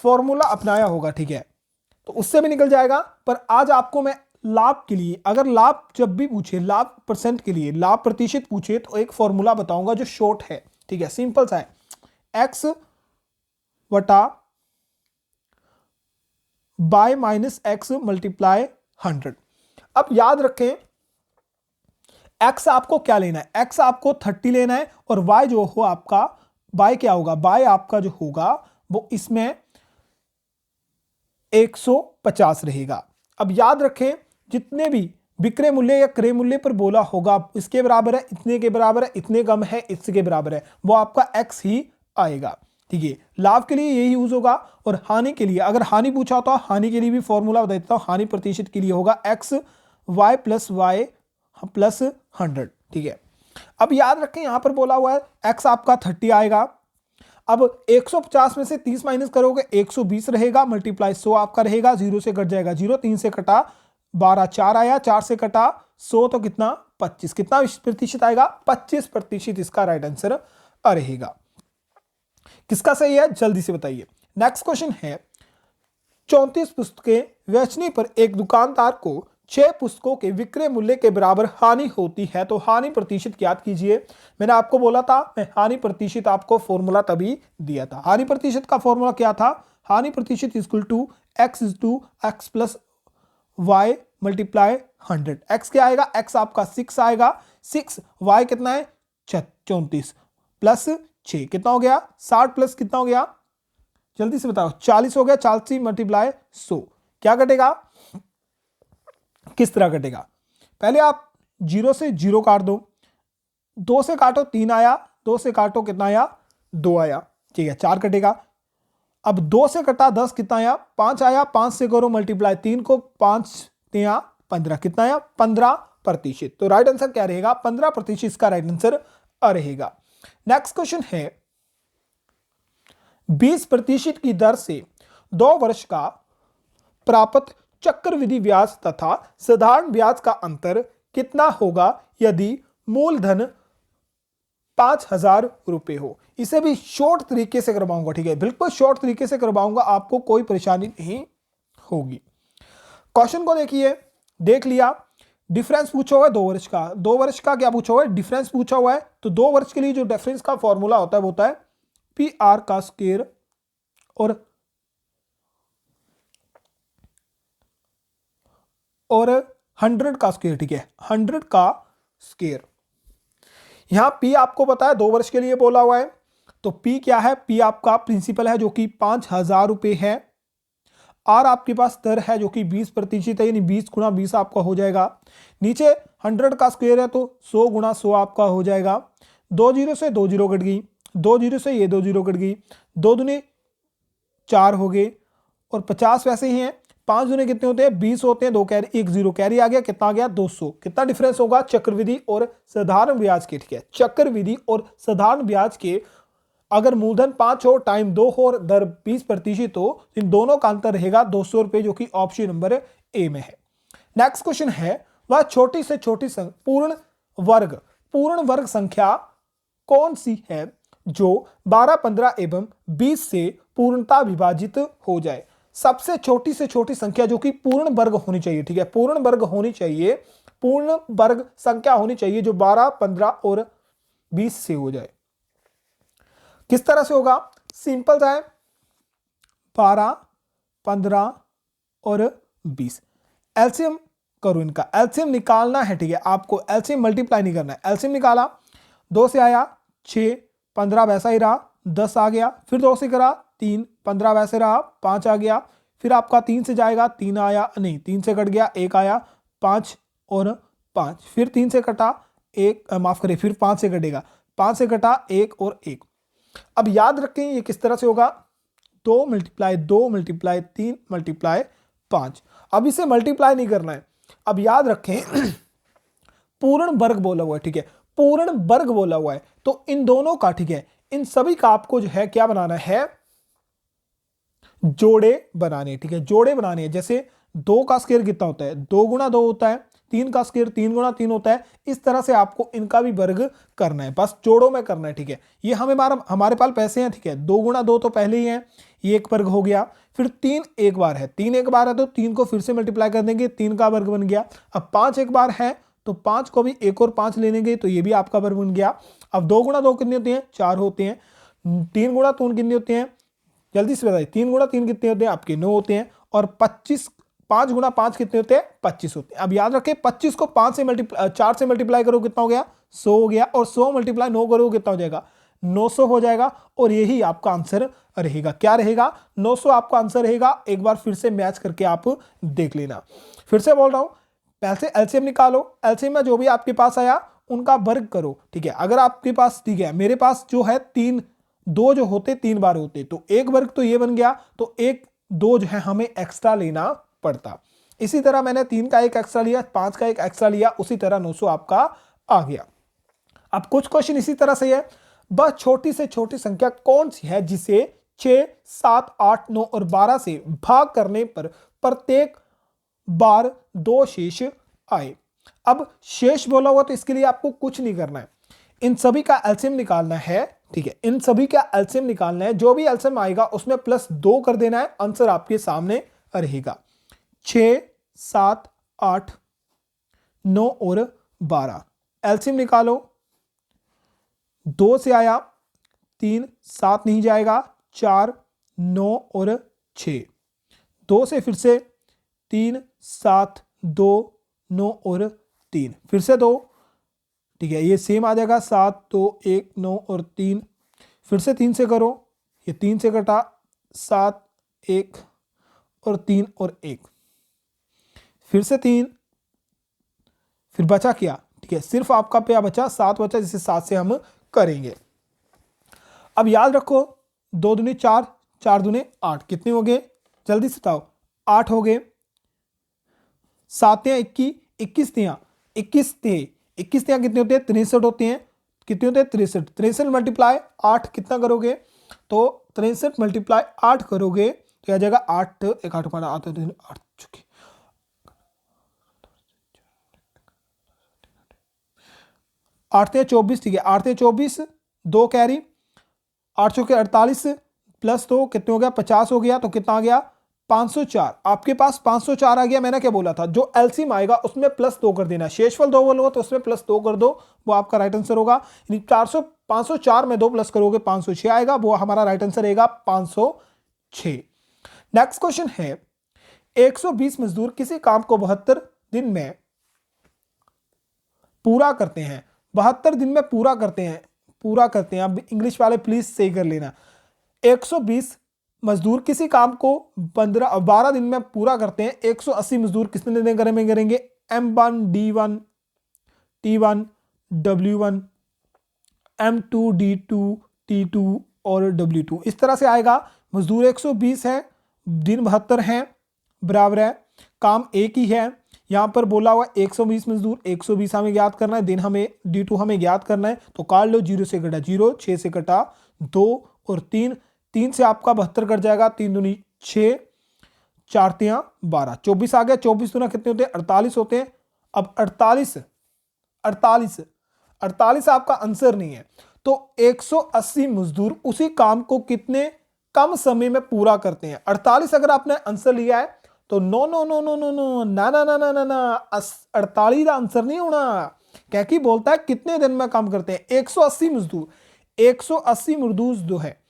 फॉर्मूला अपनाया होगा, ठीक है, तो उससे भी निकल जाएगा। पर आज आपको मैं लाभ के लिए, अगर लाभ जब भी पूछे, लाभ परसेंट के लिए, लाभ प्रतिशत पूछे, तो एक फॉर्मूला बताऊंगा जो शॉर्ट है, ठीक है, सिंपल सा है। एक्स बटा बाय माइनस एक्स मल्टीप्लाई 100। अब याद रखें, x आपको क्या लेना है? x आपको 30 लेना है और y जो हो आपका, y क्या होगा? y आपका जो होगा वो इसमें 150 रहेगा। अब याद रखें, जितने भी विक्रय मूल्य या क्रय मूल्य पर बोला होगा, इसके बराबर है, इतने के बराबर है, इतने कम है, इसके बराबर है, वो आपका x ही आएगा, ठीक है। लाभ के लिए यही यूज होगा। और हानि के लिए, अगर हानि पूछा होता, हानि के लिए भी फॉर्मूला बता देता हूं। हानि प्रतिशत के लिए होगा x y plus y plus 100, ठीक है। अब याद रखें, यहां पर बोला हुआ है x आपका 30 आएगा। अब 150 में से 30 माइनस करोगे 120 रहेगा, मल्टीप्लाई 100 आपका रहेगा, 0 से कट जाएगा 0, 3 से कटा 12, 4 आया, 4 से कटा 100 तो कितना 25, कितना प्रतिशत आएगा? 25% इसका राइट आंसर रहेगा। किसका सही है जल्दी से बताइए। नेक्स्ट क्वेश्चन है 34 पुस्तकें बेचने पर एक दुकानदार को 6 पुस्तकों के विक्रय मूल्य के बराबर हानि होती है, तो हानि प्रतिशत ज्ञात कीजिए। मैंने आपको बोला था, मैं हानि प्रतिशत आपको फॉर्मूला तभी दिया था। हानि प्रतिशत का फॉर्मूला क्या था? हानि प्रतिशत equal to x plus y multiply 100। x क्या आएगा? x आपका 6 आएगा, 6, y कितना है 34 प्लस 6 कितना हो गया? 60 प्लस कितना हो गया? जल्दी से बताओ, 40 हो गया। 40 मल्टीप्लाई 100 क्या कटेगा? किस तरह कटेगा? पहले आप 0 से 0 काट दो, 2 से काटो 3 आया, 2 से काटो कितना आया? 2 आया, ठीक है, 4 कटेगा। अब 2 से कटा 10 कितना आया? 5 आया, 5 से करो मल्टीप्लाई 3 को, 5 तिया 15 कितना आया? 15%। तो राइट आंसर क्या रहेगा? 15% इसका राइट आंसर रहेगा। नेक्स्ट क्वेश्चन है 20% की दर से 2 वर्ष का प्राप्त चक्रवृद्धि ब्याज तथा साधारण ब्याज का अंतर कितना होगा यदि मूलधन 5,000 रुपये हो। इसे भी शॉर्ट तरीके से करवाऊंगा, ठीक है, बिल्कुल शॉर्ट तरीके से करवाऊंगा, आपको कोई परेशानी नहीं होगी। क्वेश्चन को देखिए, देख लिया, डिफरेंस पूछा हुआ है 2 वर्ष का। 2 वर्ष का क्या पूछा हुआ है? डिफरेंस पूछा हुआ है। तो 2 वर्ष के लिए जो डिफरेंस का फॉर्मूला होता है वो होता है पी आर का स्क्वायर और 100 का स्क्वायर, ठीक है, 100 का स्क्वायर। यहां पी आपको पता है 2 वर्ष के लिए बोला हुआ है, तो पी क्या है? पी आपका प्रिंसिपल है जो कि 5,000 रुपये है। आर आपके पास दर है जो कि 20% है, यानी 20 गुणा 20 आपका हो जाएगा। नीचे 100 का स्क्वायर है तो 100 गुणा 100 आपका हो जाएगा। 2 जीरो से 2 जीरो कट गई, 2 जीरो से ये 2 जीरो कट गई, 2 दूने 4 हो गए और 50 वैसे ही हैं। 5 दूने कितने होते हैं? 20 होते हैं। 2 कैरी, 1 जीरो कैरी आ गया, कितना आ गया? 200। कितना डिफरेंस होगा? चक्रवृद्धि और साधारण ब्याज के, ठीक है, चक्रवृद्धि और साधारण ब्याज के अगर मूलधन 5 हो, टाइम 2 हो और दर 20% हो, इन दोनों का अंतर रहेगा 200 रुपए, जो कि ऑप्शन नंबर ए में है। नेक्स्ट क्वेश्चन है, वह छोटी से छोटी पूर्ण वर्ग संख्या कौन सी है जो 12, 15 एवं 20 से पूर्णता विभाजित हो जाए? सबसे छोटी से छोटी संख्या जो कि पूर्ण वर्ग होनी चाहिए, ठीक है, पूर्ण वर्ग होनी चाहिए, पूर्ण वर्ग संख्या होनी चाहिए जो 12, 15 और 20 से हो जाए। किस तरह से होगा? सिंपल सा है, 12, 15 और 20 एलसीएम करो, इनका एलसीएम निकालना है, ठीक है, आपको एलसीएम मल्टीप्लाई नहीं करना है। एलसीएम निकाला, 2 से आया 6, 15 वैसा ही रहा, 10 आ गया, फिर 2 से करा 3, 15 वैसे रहा, 5 आ गया, फिर आपका 3 से जाएगा, 3 आया नहीं, 3 से कट गया, 1 आया, 5 और 5, फिर 3 से कटा 1, माफ करिए, फिर 5 से कटेगा, 5 से कटा 1 और 1। अब याद रखें ये किस तरह से होगा, 2 मल्टीप्लाई 2 मल्टीप्लाई 3 मल्टीप्लाई 5। अब इसे मल्टीप्लाई नहीं करना है। अब याद रखें पूर्ण वर्ग बोला हुआ है, ठीक है, पूर्ण वर्ग बोला हुआ है, तो इन दोनों का, ठीक है, इन सभी का आपको जो है क्या बनाना है? जोड़े बनाने, ठीक है, जोड़े बनाने हैं। जैसे 2 का स्क्वायर कितना होता है? 2 गुणा 2 होता है। 3 का स्क्वायर 3 गुणा 3 होता है। इस तरह से आपको इनका भी वर्ग करना है, बस जोड़ों में करना है, ठीक है। ये हमारे पास पैसे हैं, ठीक है, 2 गुणा 2 तो पहले ही है, ये एक वर्ग हो गया। फिर 3 एक बार है, 3 एक बार है तो 3 को फिर से मल्टीप्लाई कर देंगे, 3 का वर्ग बन गया। अब 5 एक बार है तो 5 को भी 1 और 5 ले लेंगे तो ये भी आपका वर्ग बन गया। अब 2 गुणा 2 कितने होते हैं? 4 होते हैं। 3 गुणा 3 कितने होते हैं? जल्दी से बताइए, 3 गुणा 3 कितने होते हैं? आपके 9 होते हैं। और 5 गुणा 5 कितने होते हैं? 25 होते हैं। अब याद रखें 25 को 4 से मल्टीप्लाई करो कितना हो गया? 100 हो गया। और 100 मल्टीप्लाई 9 करो कितना हो जाएगा? 900 हो जाएगा। और यही आपका आंसर रहेगा। क्या रहेगा? 900 आपका आंसर रहेगा। एक बार फिर से मैच करके आप देख लेना। फिर से बोल रहा हूं, पहले एलसीएम निकालो, एलसीएम में जो भी आपके पास आया उनका वर्ग करो, ठीक है। अगर आपके पास, ठीक है, मेरे पास जो है 2 जो होते 3 बार होते, तो एक वर्ग तो ये बन गया, तो 2 जो है हमें एक्स्ट्रा लेना पड़ता। इसी तरह मैंने 3 का 1 एक्स्ट्रा लिया, 5 का 1 एक्स्ट्रा लिया, उसी तरह 900 आपका आ गया। अब कुछ क्वेश्चन इसी तरह से है, वह छोटी से छोटी संख्या कौन सी है जिसे 6, 7, 8, 9 और 12 से भाग करने पर प्रत्येक बार 2 शेष आए। अब शेष बोला हुआ तो इसके लिए आपको कुछ नहीं करना है, इन सभी का एलसीएम निकालना है, ठीक है, इन सभी का एलसीएम निकालना है। जो भी एलसीएम आएगा उसमें +2 कर देना है, आंसर आपके सामने रहेगा। 6, 7, 8, 9 और 12 एलसीएम निकालो। 2 से आया 3, 7 नहीं जाएगा, 4, 9 और 6। 2 से फिर से 3, 7, 2, 9 और 3, फिर से 2, ठीक है, ये सेम आ जाएगा, 7, 2, 1, 9 और 3। फिर से 3 से करो, ये 3 से कटा, 7, 1 और 3 और 1, फिर से 3, फिर बचा क्या? ठीक है, सिर्फ आपका क्या बचा? 7 बचा, जिसे 7 से हम करेंगे। अब याद रखो 2 दूनी 4, 4 दूनी 8, कितने हो गए? जल्दी से बताओ। 8 हो गए, 7 21, 21 तियां 21 तियां 21 तियां कितने होते हैं? 63 होते हैं। कितने होते हैं? 63। 63 मल्टीप्लाई 8 कितना करोगे? तो 63 मल्टीप्लाई 8 करोगे तो आ जाएगा 8, 1 8 5 8 3 8 चुके। 8 से 24, ठीक है, 8 से 24, 2 कैरी, 8 के 48 प्लस 2 कितने हो गया, 50 हो गया। तो कितना आ गया, 504। आपके पास 504 आ गया। मैंने क्या बोला था, जो एलसीएम आएगा उसमें प्लस 2 कर देना, शेषफल 2 बोलोगे तो उसमें प्लस 2 कर दो, वो आपका राइट आंसर होगा। 504 में 2 प्लस करोगे 506 आएगा, वो हमारा राइट आंसर रहेगा 506। नेक्स्ट क्वेश्चन है, 120 मजदूर किसी काम को 72 दिन में पूरा करते हैं। 72 दिन में पूरा करते हैं। अब इंग्लिश वाले प्लीज सही कर लेना। 120 मजदूर किसी काम को 12 दिन में पूरा करते हैं। 180 मजदूर कितने दिन में करेंगे, M1 D1 T1 W1 M2 D2 T2 और W2, इस तरह से आएगा। मजदूर 120 है, दिन 72 हैं, बराबर है, काम एक ही है। यहां पर बोला हुआ 120 मजदूर, 120 हमें याद करना है, दिन हमें D2 हमें याद करना है। तो काट लो, 0 से कटा 0, 6 से कटा 2 और 3 से आपका 72 कट जाएगा, 3 दूनी 6, 4 तियां 12, 24 आ गया। 24 दूना कितने होते हैं, 48 होते हैं। अब 48 आपका आंसर नहीं है। तो 180 मजदूर उसी काम को कितने कम समय में पूरा करते हैं। 48 अगर आपने आंसर लिया है तो no no no no no no ना ना ना ना ना ना 48 का आंसर नहीं होना। क्या कि बोलता है कितने दिन में काम करते हैं। 180 मजदूर, 180 मजदूर जो है,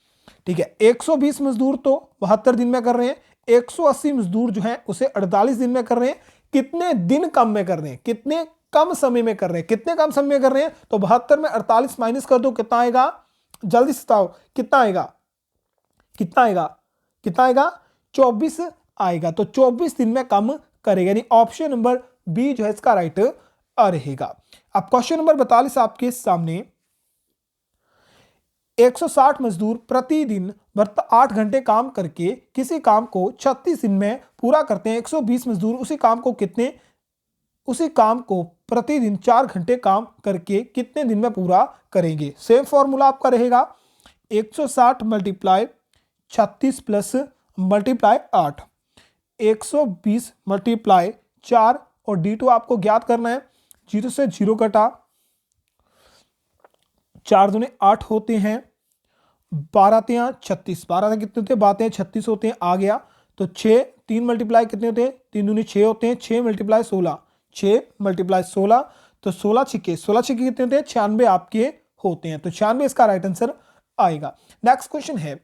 ठीक है, 120 मजदूर तो 72 दिन में कर रहे हैं, 180 मजदूर जो है उसे 48 दिन में कर रहे हैं। कितने दिन कम में कर रहे हैं, कितने कम समय में कर रहे हैं, कितने कम समय में कर रहे हैं। तो 72 में 48 माइनस कर दो, कितना आएगा, जल्दी से बताओ कितना आएगा, कितना आएगा, कितना आएगा, 24 आएगा। तो 24 दिन में कम करेगा, यानी ऑप्शन नंबर बी जो है इसका राइट रहेगा। अब क्वेश्चन नंबर 42 आपके सामने, 160 मजदूर प्रतिदिन 8 घंटे काम करके किसी काम को 36 दिन में पूरा करते हैं। 120 मजदूर उसी काम को प्रतिदिन 4 घंटे काम करके कितने दिन में पूरा करेंगे। सेम फॉर्मूला आपका रहेगा, 160 मल्टीप्लाई 36 प्लस मल्टीप्लाई 8, 120 मल्टीप्लाई 4 और D2 आपको ज्ञात करना है। 0 से 0 कटा, 4 दूने 8 होते हैं, 12 तियां 36, 12 कितने होते हैं, 12 36 होते हैं, आ गया। तो 6, 3 मल्टीप्लाई कितने होते हैं, 3 दूनी 6 होते हैं, 6 मल्टीप्लाई 16, 6 मल्टीप्लाई 16, तो 16 छिके कितने होते हैं, 96 आपके होते हैं। तो 96 इसका राइट आंसर आएगा। नेक्स्ट क्वेश्चन है,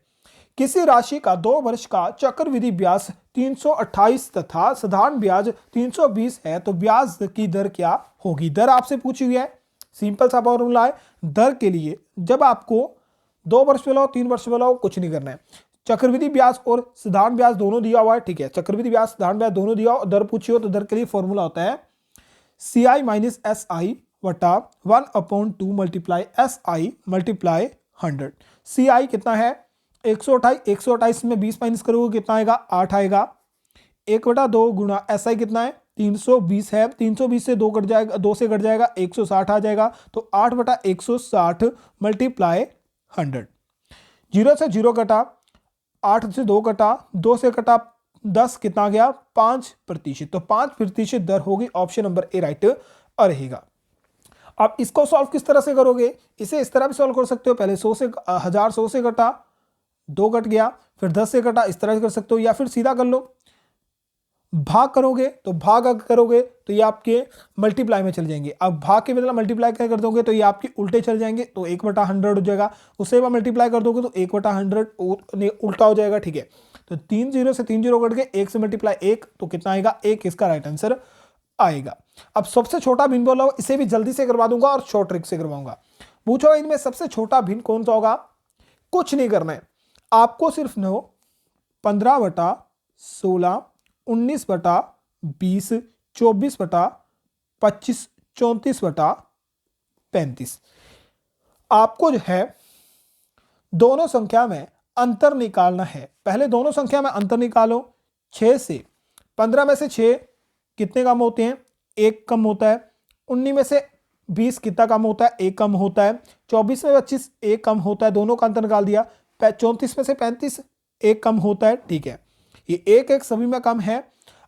किसी राशि का 2 वर्ष का चक्रवृद्धि ब्याज 328 तथा साधारण ब्याज 320 है, तो ब्याज की दर क्या होगी। दर आपसे पूछी हुई है, सिंपल सा फॉर्मूला है दर के लिए। जब आपको 2 वर्ष मिलाओ 3 वर्ष मिलाओ कुछ नहीं करना है, चक्रवृद्धि ब्याज और साधारण ब्याज दोनों दिया हुआ है, ठीक है, चक्रवृद्धि ब्याज साधारण ब्याज दोनों दिया, दर पूछी हो तो दर के लिए फॉर्मूला होता है CI माइनस SI वटा 1/2 मल्टीप्लाई SI मल्टीप्लाई 100। CI कितना है 128, 128 में 20 माइनस करोगे कितना आएगा, 8 आएगा। 1/2 गुणा SI कितना है 320 है, 320 से 2 कट जाएगा, 2 से कट जाएगा, 160 आ जाएगा। तो 8/160 मल्टीप्लाई 100। 0 से 0 कटा, 8 से 2 कटा, 2 से कटा 10, कितना आ गया 5%। तो 5% दर होगी, ऑप्शन नंबर ए राइट रहेगा। आप इसको सॉल्व किस तरह से करोगे, इसे इस तरह भी सॉल्व कर सकते हो, पहले 100 से 1000 100 से कटा, 2 कट गया, फिर 10 से कटा, इस तरह से कर सकते हो, या फिर सीधा कर लो, भाग करोगे तो भाग अगर करोगे तो ये आपके मल्टीप्लाई में चले जाएंगे। अब भाग के बदला मल्टीप्लाई क्या कर दोगे तो ये आपके उल्टे चल जाएंगे, तो 1/100 हो जाएगा। उससे मल्टीप्लाई कर दोगे तो 1/100 उल्टा हो जाएगा, ठीक है। तो 3 0 से 3 0 कट गए, 1 से मल्टीप्लाई 1, तो कितना आएगा 1, इसका राइट आंसर आएगा। अब सबसे छोटा भिन्न बोला, इसे भी जल्दी से करवा दूंगा और शॉर्ट ट्रिक से करवाऊंगा। पूछो इनमें सबसे छोटा भिन्न कौन सा होगा, कुछ नहीं करना है आपको, सिर्फ 9, 15/16, 19/20, 24/25, 34/35। आपको जो है दोनों संख्या में अंतर निकालना है। पहले दोनों संख्या में अंतर निकालो, 6 से 15 में से 6 कितने कम होते हैं, 1 कम होता है। 19 में से 20 कितना कम होता है, 1 कम होता है। 24 में 25 1 कम होता है, दोनों का अंतर निकाल दिया। 34 में से 35 1 कम होता है, ठीक है, ये 1 सभी में कम है।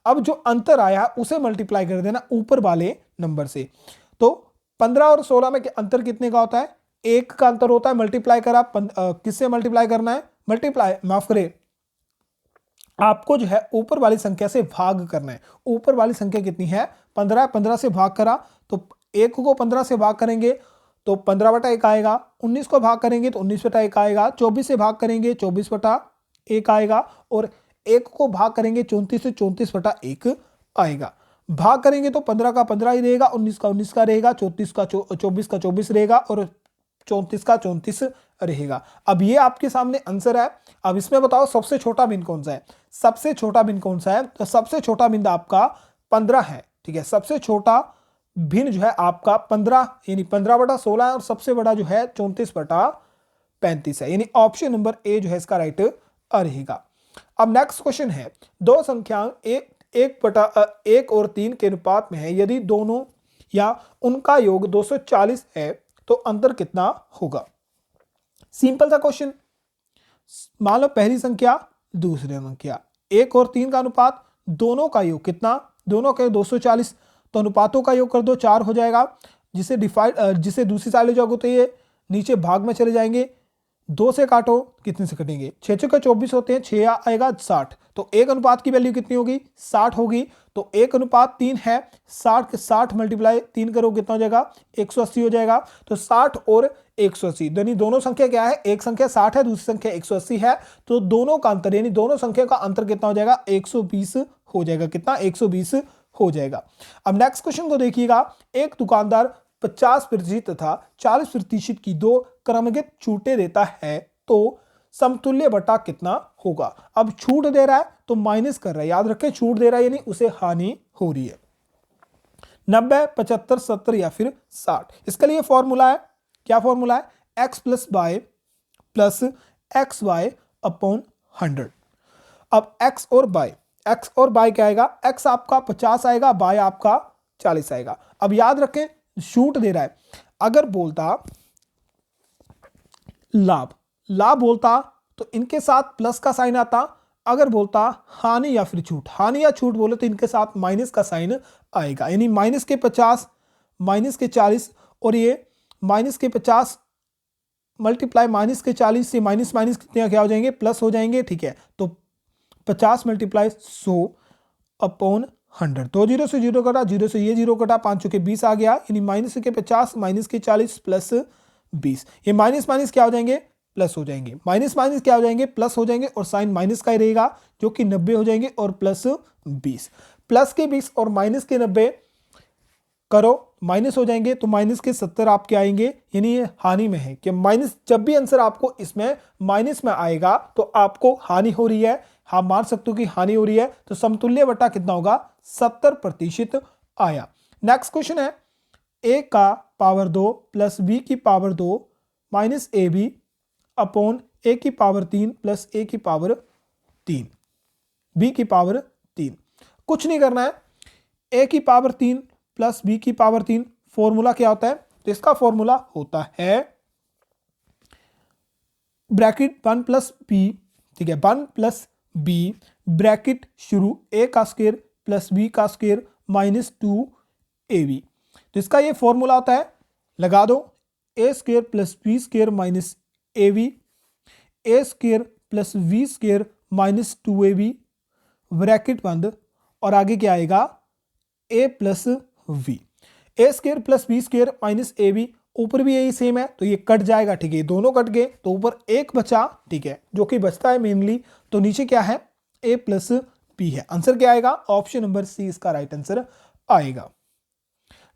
अब जो अंतर आया उसे मल्टीप्लाई कर देना ऊपर वाले नंबर से, तो 15 और 16 में अंतर कितने का होता है? 1 का अंतर होता है। मल्टीप्लाई करा किससे मल्टीप्लाई करना है? मल्टीप्लाई माफ करे, आपको जो है ऊपर वाली संख्या से भाग करना है। ऊपर वाली संख्या कितनी है? 15। 15 से भाग करा तो 1 को 15 से भाग करेंगे तो 15/1 आएगा। 19 को भाग करेंगे तो 19/1 आएगा। 24 से भाग करेंगे 24/1 आएगा। और 1 को भाग करेंगे 34 से 34/1 आएगा। भाग करेंगे तो 15 का 15 ही रहेगा, 19 का 19 का रहेगा, 34 का 24 रहेगा और 34 का 34 रहेगा। अब ये आपके सामने आंसर है। अब इसमें बताओ सबसे छोटा भिन्न कौन सा है? सबसे छोटा भिन्न कौन सा है? तो सबसे छोटा भिन्न आपका 15 है। ठीक है, सबसे छोटा भिन्न जो है आपका 15 यानी 15/16 है और सबसे बड़ा जो है 34/35 है। यानी ऑप्शन नंबर ए जो है इसका राइट रहेगा। अब नेक्स्ट क्वेश्चन है, दो संख्या एक और 3 के अनुपात में है। यदि दोनों या उनका योग 240 है तो अंतर कितना होगा? सिंपल सा क्वेश्चन। मान लो पहली संख्या दूसरी संख्या, 1 और 3 का अनुपात, दोनों का योग कितना? दोनों का 240, तो अनुपातों का योग कर दो 4 हो जाएगा। जिसे दूसरी साइड ले जाओगे तो ये नीचे भाग में चले जाएंगे। 2 से काटो, कितने से कटेंगे? 6 6 का 24 होते हैं, 6 आएगा 60। तो एक अनुपात की वैल्यू कितनी होगी? 60 होगी। तो 1:3 है, 60 मल्टीप्लाई 3 करो कितना हो जाएगा? 180 हो जाएगा। तो 60 और 180 यानी दोनों संख्या क्या है? एक संख्या 60 है, दूसरी संख्या 180 है। तो दोनों का अंतर यानी दोनों संख्या का अंतर कितना हो जाएगा? 120 हो जाएगा। कितना? 120 हो जाएगा। अब नेक्स्ट क्वेश्चन को देखिएगा। एक दुकानदार 50% तथा 40% की दो क्रमगत छूटें देता है तो समतुल्य बटा कितना होगा? अब छूट दे रहा है तो माइनस कर रहा है, याद रखें छूट दे रहा है यानी उसे हानि हो रही है। 90, 75, 70 या फिर 60। इसके लिए फॉर्मूला है, क्या फॉर्मूला है? x plus by plus x y upon 100। अब x और बाय क्या आएगा? x आपका 50 आएगा, बाय आपका 40 आएगा। अब याद रखें छूट दे रहा है। अगर बोलता लाभ बोलता तो इनके साथ प्लस का साइन आता। अगर बोलता हानि या फिर छूट, हानि या छूट बोले तो इनके साथ माइनस का साइन आएगा। यानी माइनस के 50 माइनस के 40 और ये माइनस के 50 मल्टीप्लाई माइनस के 40 से माइनस कितने क्या हो जाएंगे? प्लस हो जाएंगे। ठीक है, तो 50 मल्टीप्लाई 100 अपॉन 100। 2 0 से 0 कटा, 0 से ये 0 कटा, 5 के 20 आ गया। यानी माइनस के 50 माइनस के 40 प्लस 20। ये माइनस क्या हो जाएंगे? प्लस हो जाएंगे। माइनस क्या हो जाएंगे? प्लस हो जाएंगे और साइन माइनस का ही रहेगा जो कि 90 हो जाएंगे और प्लस 20। प्लस के 20 और माइनस के 90 करो, माइनस हो जाएंगे तो माइनस के 70 आपके आएंगे। यानी ये हानि में है कि माइनस, जब भी आंसर आपको इसमें माइनस में आएगा तो आपको हानि हो रही है। हाँ, मान सकते हो कि हानि हो रही है। तो समतुल्य बटा कितना होगा? 70% आया। नेक्स्ट क्वेश्चन है, a का पावर 2 प्लस b की power 2 minus ab upon a की पावर 3 प्लस a की पावर 3 b की पावर 3। कुछ नहीं करना है। a की पावर 3 प्लस b की पावर 3 फॉर्मूला क्या होता है? तो इसका फॉर्मूला होता है ब्रैकेट 1 प्लस b। ठीक है, 1 प्लस b ब्रैकेट शुरू a का स्क्वायर प्लस b का स्क्वायर माइनस 2ab। तो इसका ये फॉर्मूला होता है, लगा दो, a square plus b square minus ab, a square plus v square minus 2ab bracket बंद और आगे क्या आएगा? a plus v। a square plus b square minus ab, ऊपर भी यही सेम है तो ये कट जाएगा। ठीक है, दोनों कट गए तो ऊपर एक बचा। ठीक है, जो कि बचता है मेनली, तो नीचे क्या है? a प्लस b है। आंसर क्या आएगा? ऑप्शन नंबर सी इसका राइट आंसर आएगा।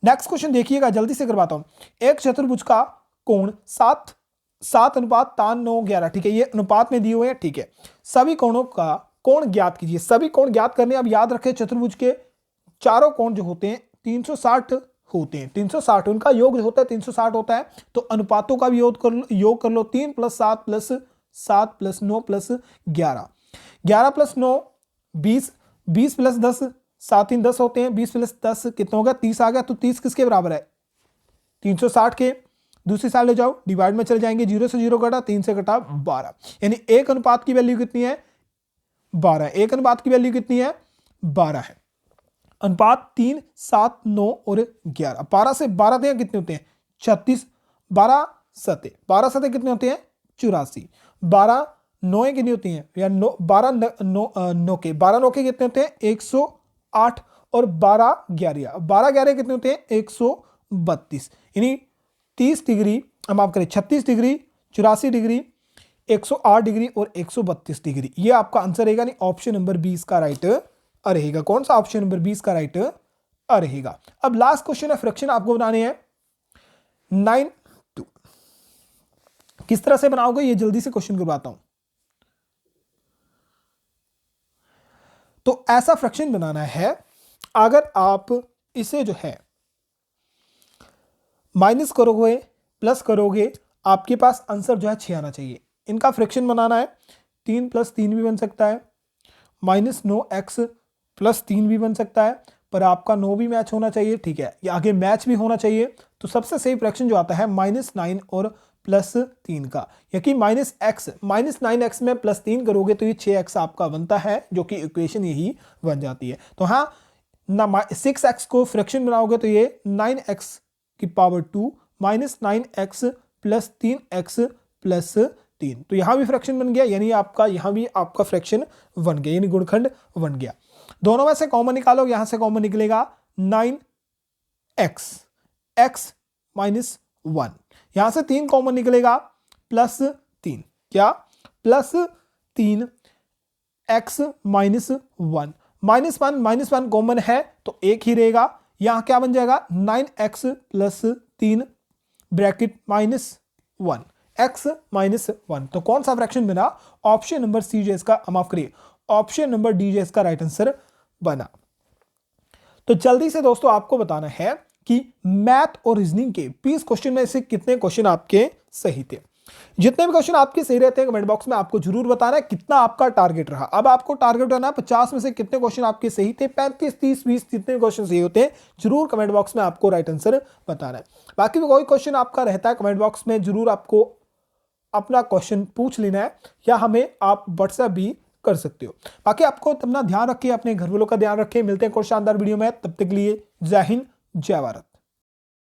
नेक्स्ट क्वेश्चन देखिएगा, जल्दी से करवाता हूं। एक चतुर्भुज का कोण 7:9 11। ठीक है, ये अनुपात में दिए हुए हैं। ठीक है, सभी कोणों का कोण ज्ञात कीजिए। सभी कोण ज्ञात करने, अब याद रखें चतुर्भुज के चारों कोण जो होते हैं 360 होते हैं। 360 उनका योग जो होता है 360 होता है। तो अनुपातों का भी योग कर लो। 3 + 7 + 7 + 9 + 11, 11 + 9 20, 20 + 10 7 3 10 होते हैं। 20 + 10 कितना होगा? 30 आ गया। तो 30 किसके बराबर है? 360 के। दूसरी साइड ले जाओ, डिवाइड में चले जाएंगे। 0 से 0 कटा, 3 से कटा 12। यानी एक अनुपात की वैल्यू कितनी है? 12। एक अनुपात की वैल्यू कितनी है? 12 है। अनुपात 3, 7, 9 और 11। 12 से 12 दिया कितने होते हैं? 36। 12 सते कितने होते हैं? 84। 12 नौए कितनी होती हैं? या 12 नौके कितने होते हैं? 108। और 12 11 कितने होते हैं? 132। यानी 30 डिग्री, माफ करें 36 डिग्री, 84 डिग्री, 108 डिग्री और 132 डिग्री। ये आपका आंसर रहेगा, नहीं ऑप्शन नंबर 20 का राइट रहेगा। कौन सा? ऑप्शन नंबर 20 का राइट रहेगा। अब लास्ट क्वेश्चन है, फ्रैक्शन आपको बनाने हैं 9/2। किस तरह से बनाओगे ये जल्दी से क्वेश्चन करवाता हूं। तो ऐसा फ्रैक्शन बनाना है, अगर आप इसे जो है माइनस करोगे प्लस करोगे, आपके पास आंसर जो है 6 आना चाहिए। इनका फ्रैक्शन बनाना है 3 + 3 भी बन सकता है, -9x + 3 भी बन सकता है, पर आपका 9 भी मैच होना चाहिए, ठीक है, ये आगे मैच भी होना चाहिए। तो सबसे सही फ्रैक्शन जो आता है -9 और +3 का, या कि -9x में +3 करोगे तो ये 6x आपका बनता है, जो कि इक्वेशन यही बन जाती है। तो हाँ ना, 6x को फ्रैक्शन बनाओगे तो ये 9x की पावर 2 -9x + 3x + 3, तो यहां भी फ्रैक्शन बन गया, यानी आपका यहां भी आपका फ्रैक्शन बन गया, यानी गुणखंड बन गया। दोनों में से कॉमन निकालो, यहां से कॉमन निकलेगा 9x, x -1, यहां से 3 कॉमन निकलेगा +3, क्या? +3 x -1, -1 कॉमन है तो एक ही रहेगा, यहां क्या बन जाएगा? 9x + 3 bracket -1 x -1। तो कौन सा फ्रैक्शन बना? ऑप्शन नंबर सी जो इसका, माफ करिए, ऑप्शन नंबर डी जो इसका राइट आंसर बना। तो जल्दी से दोस्तों आपको बताना है कि मैथ और रीजनिंग के 20 क्वेश्चन में से कितने क्वेश्चन आपके सही थे। जितने भी क्वेश्चन आपके सही रहते हैं कमेंट बॉक्स में आपको जरूर बताना है कितना आपका टारगेट रहा। अब आपको टारगेट रहना है 50 में से कितने क्वेश्चन आपके सही थे, 35, 30, 20 जितने क्वेश्चन सही होते हैं जरूर कमेंट बॉक्स में आपको राइट आंसर बताना है। बाकी भी कोई क्वेश्चन आपका रहता है कमेंट बॉक्स में जरूर आपको अपना क्वेश्चन पूछ लेना है, या हमें आप व्हाट्सएप भी कर सकते हो। बाकी आपको अपना ध्यान रखिए, अपने घर वालों का ध्यान रखिए। मिलते हैं कोई शानदार वीडियो में, तब तक के लिए जय हिंद, जय भारत।